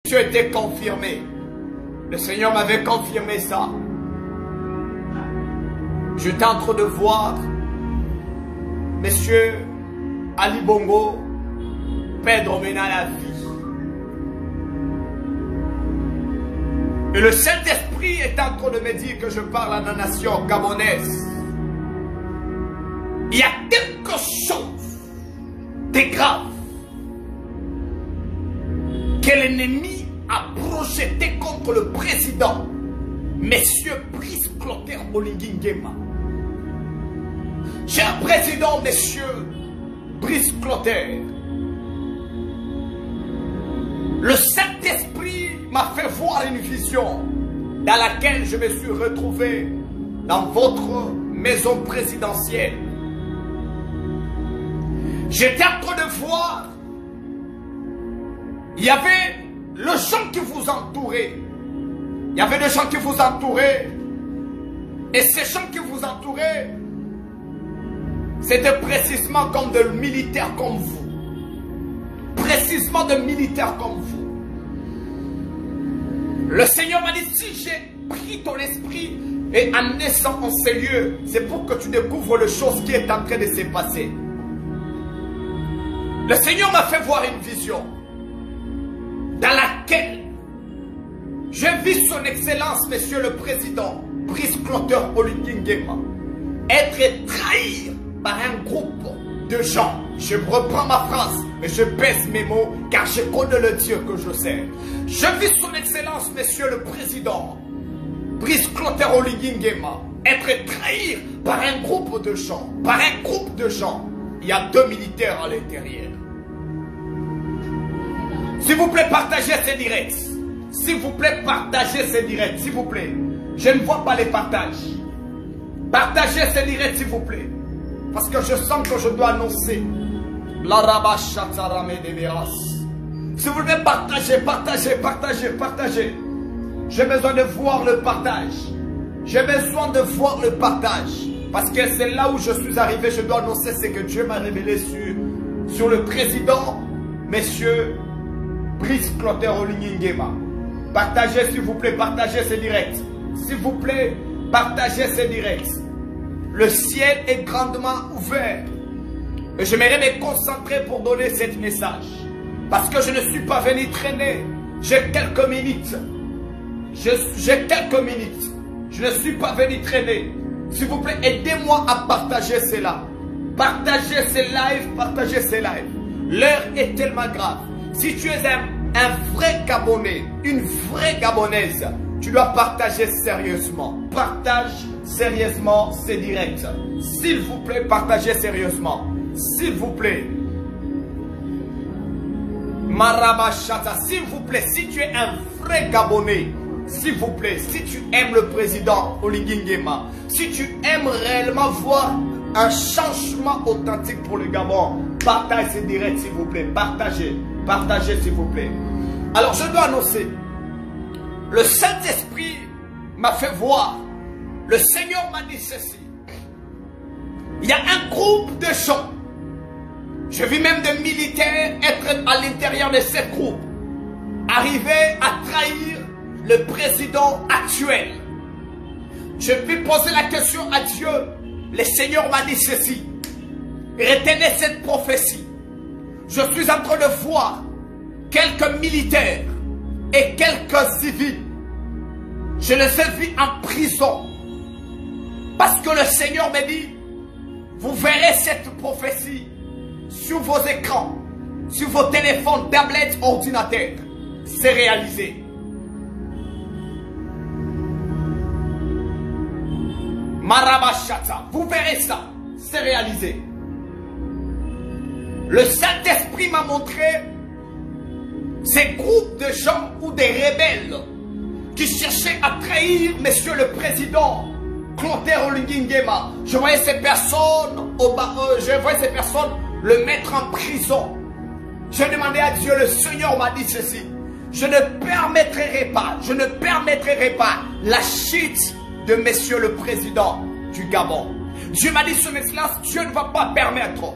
Dieu était confirmé. Le Seigneur m'avait confirmé ça. J'étais en train de voir Monsieur Ali Bongo perdre maintenant la vie. Et le Saint-Esprit est en train de me dire que je parle à la nation gabonaise. Il y a quelque chose de grave que l'ennemi a projeté contre le président, Monsieur Brice Clotaire Oligui Nguema. Cher président, Monsieur Brice Clotaire, le Saint-Esprit m'a fait voir une vision dans laquelle je me suis retrouvé dans votre maison présidentielle. J'étais en train de voir, il y avait le gens qui vous entouraient. Il y avait des gens qui vous entouraient. Et ces gens qui vous entouraient, c'était précisément comme de militaires comme vous. Précisément de militaires comme vous. Le Seigneur m'a dit, si j'ai pris ton esprit et en naissant en ces lieux, c'est pour que tu découvres les choses qui est en train de se passer. Le Seigneur m'a fait voir une vision dans laquelle je vis son excellence, Monsieur le Président, Brice Clotaire Oligui Nguema, être trahi par un groupe de gens. Je reprends ma phrase, mais je baisse mes mots, car je connais le Dieu que je sers. Je vis son excellence, Monsieur le Président, Brice Clotaire Oligui Nguema, être trahi par un groupe de gens. Par un groupe de gens. Il y a 2 militaires à l'intérieur. S'il vous plaît, partagez ces directs. S'il vous plaît, partagez ces directs. S'il vous plaît. Je ne vois pas les partages. Partagez ces directs, s'il vous plaît. Parce que je sens que je dois annoncer. S'il vous plaît, partagez, partagez, partagez, partagez. J'ai besoin de voir le partage. J'ai besoin de voir le partage. Parce que c'est là où je suis arrivé. Je dois annoncer ce que Dieu m'a révélé sur le président, Monsieur Brice Clotaire Oligui Nguema. Partagez, s'il vous plaît, partagez ces directs. S'il vous plaît, partagez ces directs. Le ciel est grandement ouvert. Et j'aimerais me concentrer pour donner ce message. Parce que je ne suis pas venu traîner. J'ai quelques minutes. J'ai quelques minutes. Je ne suis pas venu traîner. S'il vous plaît, aidez-moi à partager cela. Partagez ces lives, partagez ces lives. L'heure est tellement grave. Si tu es un vrai Gabonais, une vraie Gabonaise, tu dois partager sérieusement. Partage sérieusement ces directs. S'il vous plaît, partagez sérieusement. S'il vous plaît. Marabachata, s'il vous plaît, si tu es un vrai Gabonais, s'il vous plaît, si tu aimes le président Oligui Nguema, si tu aimes réellement voir un changement authentique pour le Gabon, partage ces directs, s'il vous plaît. Partagez, partagez, s'il vous plaît. Alors, je dois annoncer, le Saint-Esprit m'a fait voir, le Seigneur m'a dit ceci. Il y a un groupe de gens, je vis même des militaires être à l'intérieur de ce groupe, arriver à trahir le président actuel. Je puis poser la question à Dieu. Le Seigneur m'a dit ceci. Retenez cette prophétie. Je suis en train de voir quelques militaires et quelques civils. Je les ai vus en prison. Parce que le Seigneur m'a dit, vous verrez cette prophétie sur vos écrans, sur vos téléphones, tablettes, ordinateurs. C'est réalisé. Marabachata, vous verrez ça, c'est réalisé. Le Saint-Esprit m'a montré ces groupes de gens ou des rebelles qui cherchaient à trahir Monsieur le Président Clotaire Oligui Nguema. Je voyais ces personnes, le mettre en prison. Je demandais à Dieu, le Seigneur m'a dit ceci. Je ne permettrai pas la chute de Monsieur le Président du Gabon. Dieu m'a dit, son excellence, Dieu ne va pas permettre.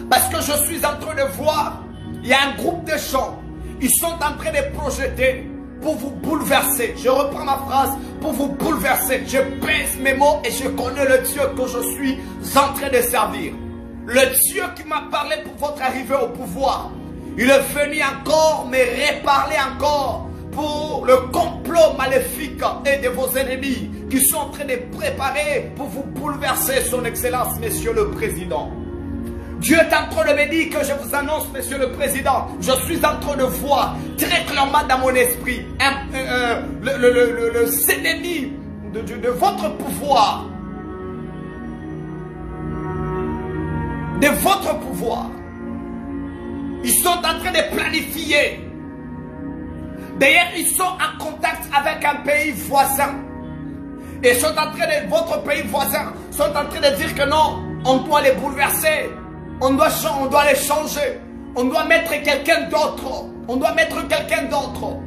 Parce que je suis en train de voir, il y a un groupe de gens Ils sont en train de projeter pour vous bouleverser. Je reprends ma phrase, pour vous bouleverser. Je pèse mes mots et je connais le Dieu que je suis en train de servir. Le Dieu qui m'a parlé pour votre arrivée au pouvoir. Il est venu encore me reparler encore pour le complot maléfique et de vos ennemis qui sont en train de préparer pour vous bouleverser, son excellence, monsieur le président. Dieu est en train de me dire que je vous annonce, monsieur le président, je suis en train de voir très clairement dans mon esprit le ennemi de votre pouvoir. De votre pouvoir. Ils sont en train de planifier. D'ailleurs, ils sont en contact avec un pays voisin. Et sont en train de, votre pays voisin, sont en train de dire que non, on doit les bouleverser. On doit les changer. On doit mettre quelqu'un d'autre. On doit mettre quelqu'un d'autre.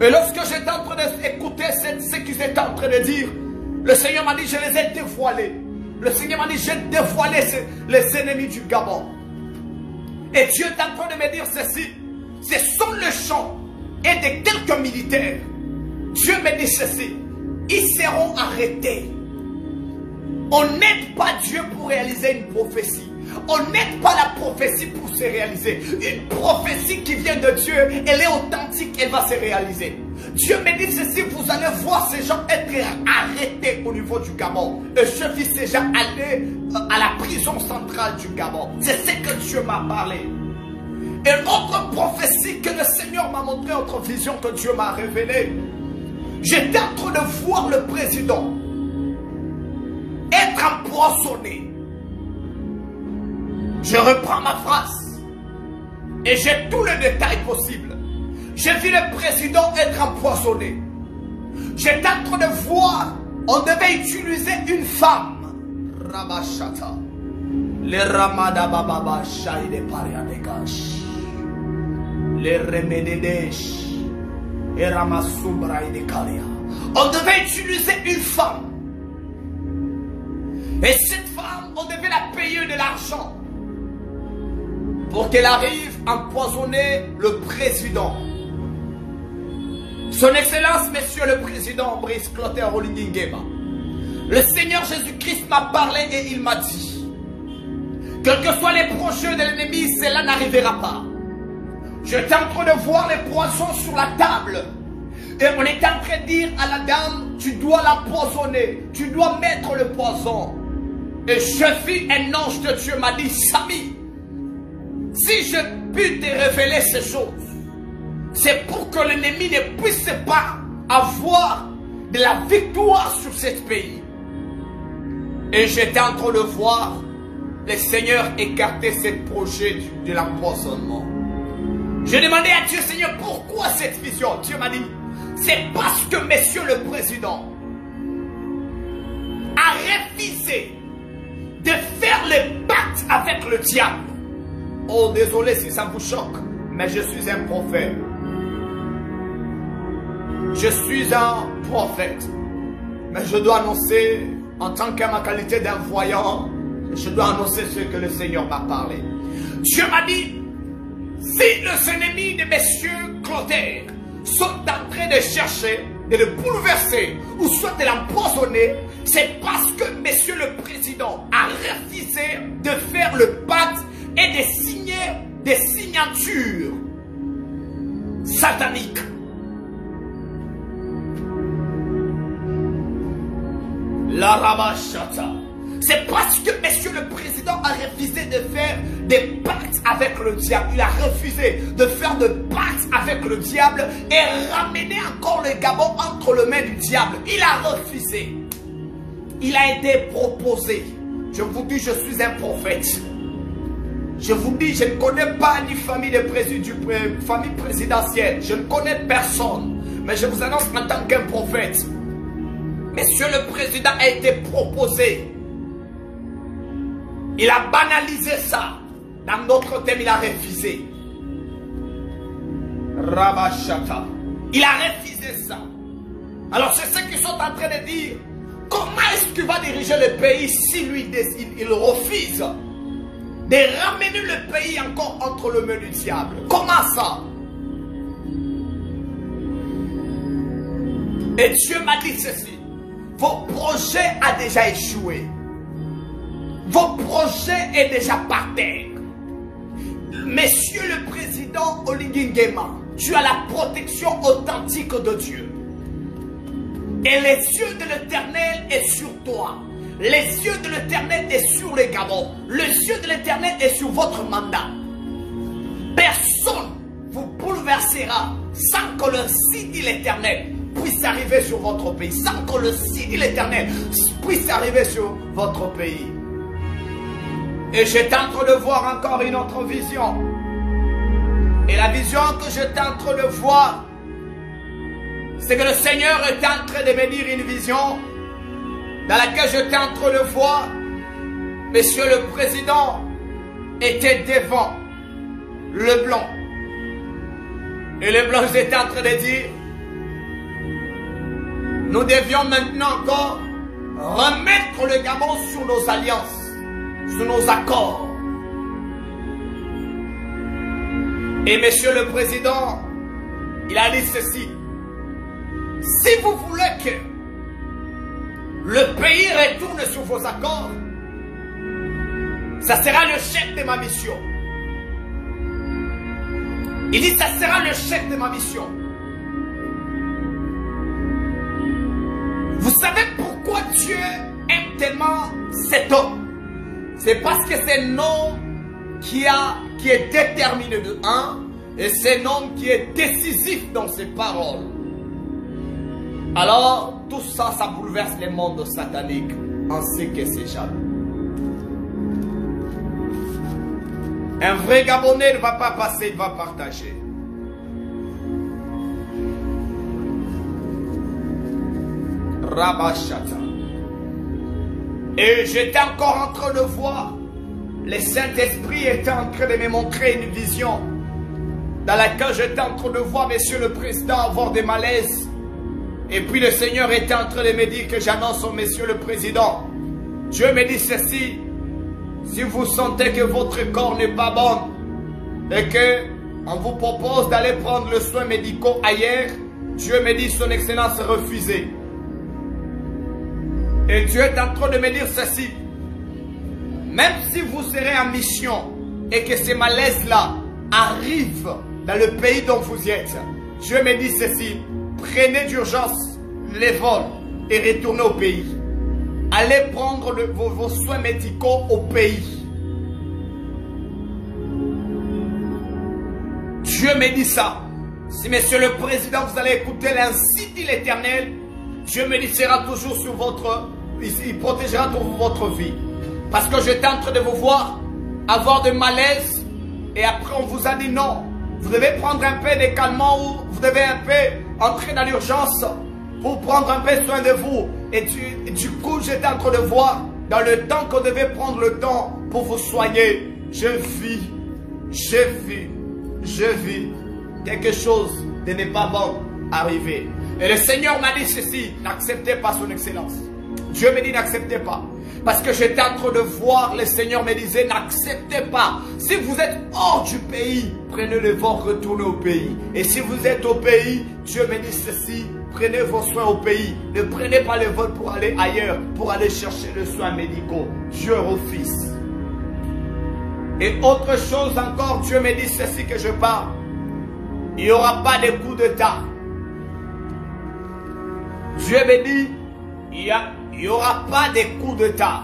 Et lorsque j'étais en train d'écouter ce qu'ils étaient en train de dire, le Seigneur m'a dit, je les ai dévoilés. Le Seigneur m'a dit, j'ai dévoilé les ennemis du Gabon. Et Dieu est en train de me dire ceci. Ce sont les chants et de quelques militaires. Dieu me dit ceci. Ils seront arrêtés. On n'aide pas Dieu pour réaliser une prophétie. On n'aide pas la prophétie pour se réaliser. Une prophétie qui vient de Dieu, elle est authentique, elle va se réaliser. Dieu me dit ceci, vous allez voir ces gens être arrêtés au niveau du Gabon. Et je vis ces gens aller à la prison centrale du Gabon. C'est ce que Dieu m'a parlé. Et autre prophétie que le Seigneur m'a montré, autre vision que Dieu m'a révélée. J'étais en train de voir le président être empoisonné. Je reprends ma phrase. Et j'ai tous les détails possibles. J'ai vu le président être empoisonné. J'étais en train de voir, on devait utiliser une femme. Rabashata. Les Ramada Baba Shai de Pariadegash. Les Remededesh. Et Ramasubra et Kalia. On devait utiliser une femme. Et cette femme, on devait la payer de l'argent pour qu'elle arrive à empoisonner le président. Son Excellence, Monsieur le Président Brice Clotaire Oligui Nguema. Le Seigneur Jésus-Christ m'a parlé et il m'a dit, quels que soient les projets de l'ennemi, cela n'arrivera pas. J'étais en train de voir les poissons sur la table. Et on était en train de dire à la dame, tu dois l'empoisonner, tu dois mettre le poison. Et je vis un ange de Dieu m'a dit, Samy, si je puis te révéler ces choses, c'est pour que l'ennemi ne puisse pas avoir de la victoire sur ce pays. Et j'étais en train de voir le Seigneur écarter ce projet de l'empoisonnement. Je demandais à Dieu, Seigneur, pourquoi cette vision? Dieu m'a dit, c'est parce que Monsieur le Président a refusé de faire le pacte avec le diable. Oh, désolé si ça vous choque, mais je suis un prophète. Je suis un prophète. Mais je dois annoncer, en tant qu'à ma qualité d'un voyant, je dois annoncer ce que le Seigneur m'a parlé. Dieu m'a dit, si les ennemis de Monsieur Clotaire sont en train de chercher de le bouleverser ou soit de l'empoisonner, c'est parce que Monsieur le Président a refusé de faire le pacte et de signer des signatures sataniques. La Rabashata. C'est parce que Monsieur le Président a refusé de faire des pactes avec le diable. Il a refusé de faire des pactes avec le diable et ramener encore le Gabon entre les mains du diable. Il a refusé. Il a été proposé. Je vous dis, je suis un prophète. Je vous dis, je ne connais pas ni famille présidentielle. Je ne connais personne. Mais je vous annonce en tant qu'un prophète. Monsieur le Président a été proposé. Il a banalisé ça. Dans notre thème, il a refusé. Rabashata. Il a refusé ça. Alors c'est ce qu'ils sont en train de dire. Comment est-ce qu'il va diriger le pays si lui il refuse de ramener le pays encore entre les mains du diable? Comment ça? Et Dieu m'a dit ceci. Vos projets ont déjà échoué. Vos projets sont déjà par terre. Monsieur le Président Olingi Nguema, tu as la protection authentique de Dieu. Et les yeux de l'Éternel est sur toi. Les yeux de l'Éternel est sur les Gabon. Les yeux de l'Éternel est sur votre mandat. Personne vous bouleversera sans que le signe de l'Éternel puisse arriver sur votre pays. Sans que le signe de l'Éternel puisse arriver sur votre pays. Et j'étais en train de voir encore une autre vision. Et la vision que j'étais en train de voir, c'est que le Seigneur était en train de me dire une vision dans laquelle j'étais en train de voir Monsieur le Président était devant le blanc. Et le blanc était en train de dire, nous devions maintenant encore remettre le Gabon sur nos alliances, sur nos accords. Et Monsieur le Président, il a dit ceci. Si vous voulez que le pays retourne sur vos accords, ça sera le chef de ma mission. Il dit, ça sera le chef de ma mission. Vous savez pourquoi Dieu aime tellement cet homme? C'est parce que c'est un homme qui est déterminé de un, et c'est un homme qui est décisif dans ses paroles. Alors, tout ça, ça bouleverse les mondes sataniques en ce que c'est jaloux. Un vrai Gabonais ne va pas passer, il va partager. Rabashata. Et j'étais encore en train de voir, le Saint-Esprit était en train de me montrer une vision dans laquelle j'étais en train de voir Monsieur le Président avoir des malaises. Et puis le Seigneur était en train de me dire que j'annonce au Monsieur le Président. Dieu me dit ceci. Si vous sentez que votre corps n'est pas bon et qu'on vous propose d'aller prendre le soin médical ailleurs, Dieu me dit son excellence refusée. Et Dieu est en train de me dire ceci. Même si vous serez en mission et que ces malaises-là arrivent dans le pays dont vous êtes, Dieu me dit ceci. Prenez d'urgence les vols et retournez au pays. Allez prendre vos soins médicaux au pays. Dieu me dit ça. Si Monsieur le Président, vous allez écouter l'ainsi dit l'Éternel, Dieu me dit sera toujours sur votre... Il protégera toute votre vie. Parce que j'étais en train de vous voir avoir de malaise. Et après on vous a dit non. Vous devez prendre un peu de calmant ou vous devez un peu entrer dans l'urgence pour prendre un peu soin de vous. Et du coup, j'étais en train de voir, dans le temps qu'on devait prendre le temps pour vous soigner, je vis quelque chose de n'est pas bon arriver. Et le Seigneur m'a dit ceci, n'acceptez pas son excellence. Dieu me dit n'acceptez pas. Parce que j'étais en train de voir, le Seigneur me disait n'acceptez pas. Si vous êtes hors du pays, prenez le vol, retournez au pays. Et si vous êtes au pays, Dieu me dit ceci, prenez vos soins au pays. Ne prenez pas le vol pour aller ailleurs, pour aller chercher les soins médicaux. Dieu refuse. Et autre chose encore, Dieu me dit ceci que je parle. Il n'y aura pas de coup d'État. Dieu me dit, il n'y aura pas de coup d'État.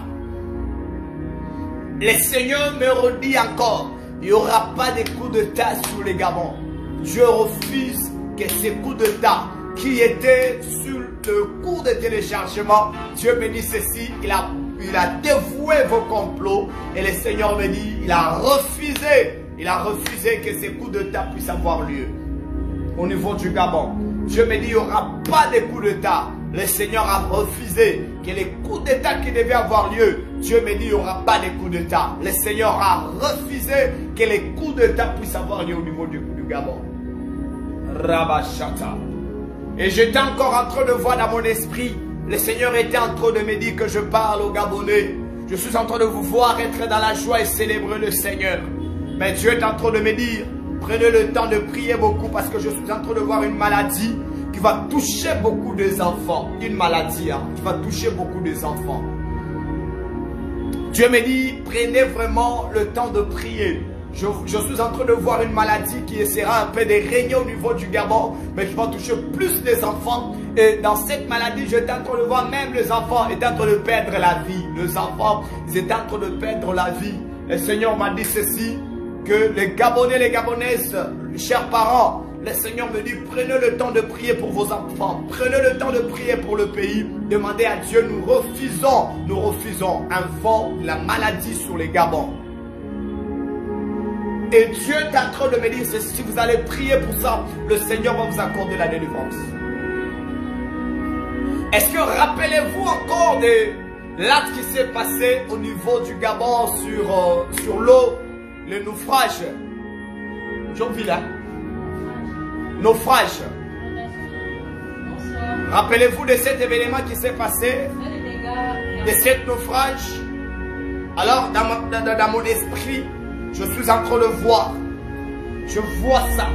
Le Seigneur me redit encore, il n'y aura pas de coup d'État sur les Gabon. Dieu refuse que ces coups d'État qui étaient sur le cours de téléchargement, Dieu me dit ceci, il a dévoué vos complots et le Seigneur me dit, il a refusé que ces coups d'État puissent avoir lieu au niveau du Gabon. Dieu me dit, il n'y aura pas de coups d'État. Le Seigneur a refusé que les coups d'État qui devaient avoir lieu, Dieu me dit, il n'y aura pas de coups d'État. Le Seigneur a refusé que les coups d'État puissent avoir lieu au niveau du Gabon. Rabashata. Et j'étais encore en train de voir dans mon esprit, le Seigneur était en train de me dire que je parle aux Gabonais. Je suis en train de vous voir être dans la joie et célébrer le Seigneur. Mais Dieu est en train de me dire, prenez le temps de prier beaucoup parce que je suis en train de voir une maladie qui va toucher beaucoup des enfants. Une maladie qui va toucher beaucoup des enfants. Dieu me dit, prenez vraiment le temps de prier. Je suis en train de voir une maladie qui essaiera un peu de régner au niveau du Gabon, mais qui va toucher plus les enfants. Et dans cette maladie, j'étais en train de voir même les enfants étaient en train de perdre la vie. Les enfants, ils étaient en train de perdre la vie. Et le Seigneur m'a dit ceci, que les Gabonais, les Gabonaises, chers parents, le Seigneur me dit, prenez le temps de prier pour vos enfants. Prenez le temps de prier pour le pays. Demandez à Dieu, nous refusons un vent de la maladie sur les Gabons. Et Dieu est en train de me dire, si vous allez prier pour ça, le Seigneur va vous accorder la délivrance. Est-ce que rappelez-vous encore de l'acte qui s'est passé au niveau du Gabon sur l'eau, le naufrage? J'en vis là. Naufrage. Rappelez-vous de cet événement qui s'est passé, de cet naufrage. Alors, dans mon esprit, je suis en train de voir. Je vois ça.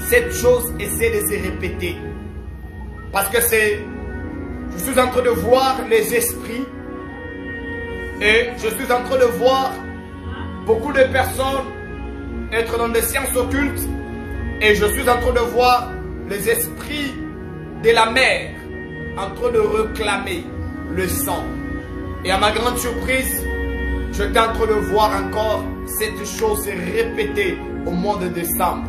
Cette chose essaie de se répéter. Parce que je suis en train de voir les esprits. Et je suis en train de voir beaucoup de personnes être dans des sciences occultes. Et je suis en train de voir les esprits de la mer en train de réclamer le sang. Et à ma grande surprise, j'étais en train de voir encore cette chose se répéter au mois de décembre.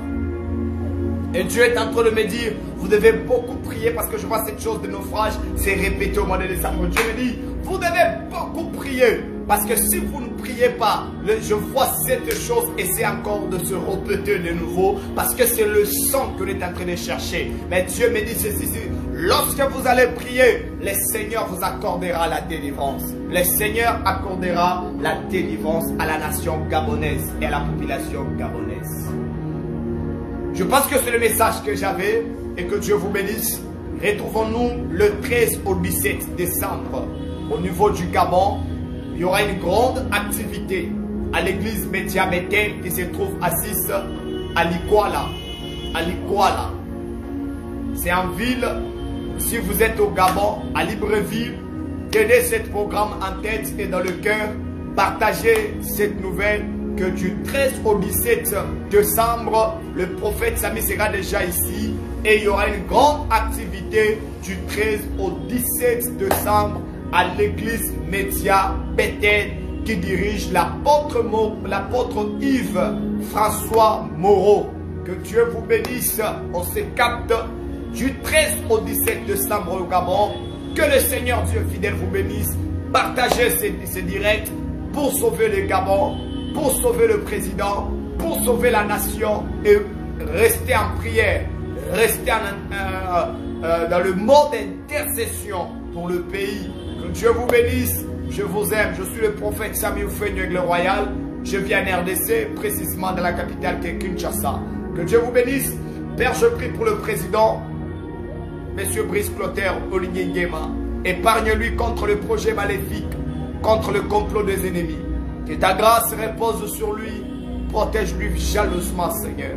Et Dieu est en train de me dire, vous devez beaucoup prier parce que je vois cette chose de naufrage se répéter au mois de décembre. Dieu me dit, vous devez beaucoup prier. Parce que si vous ne priez pas, je vois cette chose essayer encore de se répéter de nouveau. Parce que c'est le sang que l'on est en train de chercher. Mais Dieu me dit ceci, lorsque vous allez prier, le Seigneur vous accordera la délivrance. Le Seigneur accordera la délivrance à la nation gabonaise et à la population gabonaise. Je pense que c'est le message que j'avais et que Dieu vous bénisse. Retrouvons-nous le 13 au 17 décembre au niveau du Gabon. Il y aura une grande activité à l'église Média Bethel qui se trouve assise à Likwala. À Likwala. C'est en ville, si vous êtes au Gabon, à Libreville, tenez ce programme en tête et dans le cœur. Partagez cette nouvelle que du 13 au 17 décembre, le prophète Samy sera déjà ici. Et il y aura une grande activité du 13 au 17 décembre à l'église Média Bethel qui dirige l'apôtre Yves François Moreau. Que Dieu vous bénisse. On se capte du 13 au 17 décembre au Gabon. Que le Seigneur Dieu fidèle vous bénisse. Partagez ces directs pour sauver le Gabon, pour sauver le président, pour sauver la nation et restez en prière. Restez dans le mode d'intercession pour le pays. Que Dieu vous bénisse. Je vous aime. Je suis le prophète Samy Oufoué Aigle Royal. Je viens en RDC, précisément dans la capitale qui est Kinshasa. Que Dieu vous bénisse. Père, je prie pour le président, Monsieur Brice Clotaire Oligny Nguema. Épargne-lui contre le projet maléfique, contre le complot des ennemis. Que ta grâce repose sur lui. Protège-lui jalousement, Seigneur.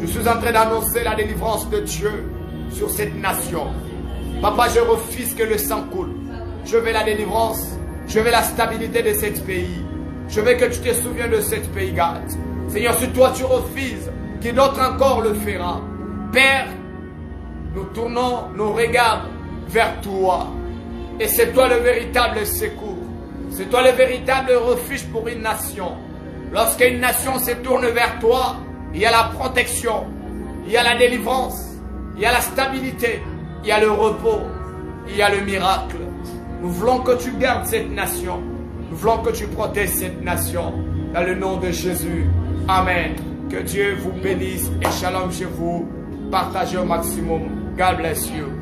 Je suis en train d'annoncer la délivrance de Dieu sur cette nation. Papa, je refuse que le sang coule. Je veux la délivrance. Je veux la stabilité de ce pays. Je veux que tu te souviennes de ce pays, God. Seigneur, si toi tu refuses, qui d'autre encore le fera? Père, nous tournons nos regards vers toi. Et c'est toi le véritable secours. C'est toi le véritable refuge pour une nation. Lorsqu'une nation se tourne vers toi, il y a la protection, il y a la délivrance, il y a la stabilité, il y a le repos, il y a le miracle. Nous voulons que tu gardes cette nation. Nous voulons que tu protèges cette nation. Dans le nom de Jésus. Amen. Que Dieu vous bénisse et shalom chez vous. Partagez au maximum. God bless you.